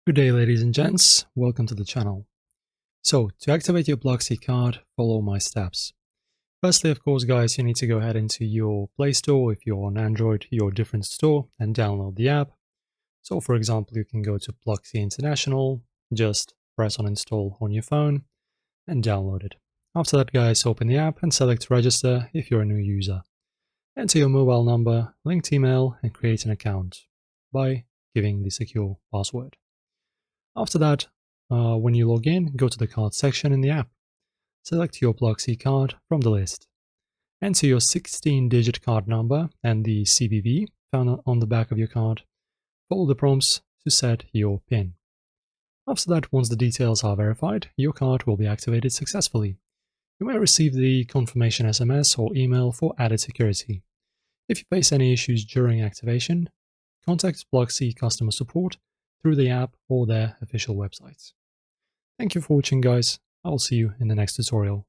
Good day, ladies and gents. Welcome to the channel. So, to activate your Pluxee card, follow my steps. Firstly, of course, guys, you need to go ahead into your Play Store. If you're on Android, your different store, and download the app. So, for example, you can go to Pluxee International, just press on install on your phone, and download it. After that, guys, open the app and select register if you're a new user. Enter your mobile number, linked email, and create an account by giving the secure password. After that, when you log in, go to the card section in the app. Select your Pluxee card from the list. Enter your 16-digit card number and the CVV found on the back of your card. Follow the prompts to set your PIN. After that, once the details are verified, your card will be activated successfully. You may receive the confirmation SMS or email for added security. If you face any issues during activation, contact Pluxee customer support through the app or their official websites. Thank you for watching, guys. I will see you in the next tutorial.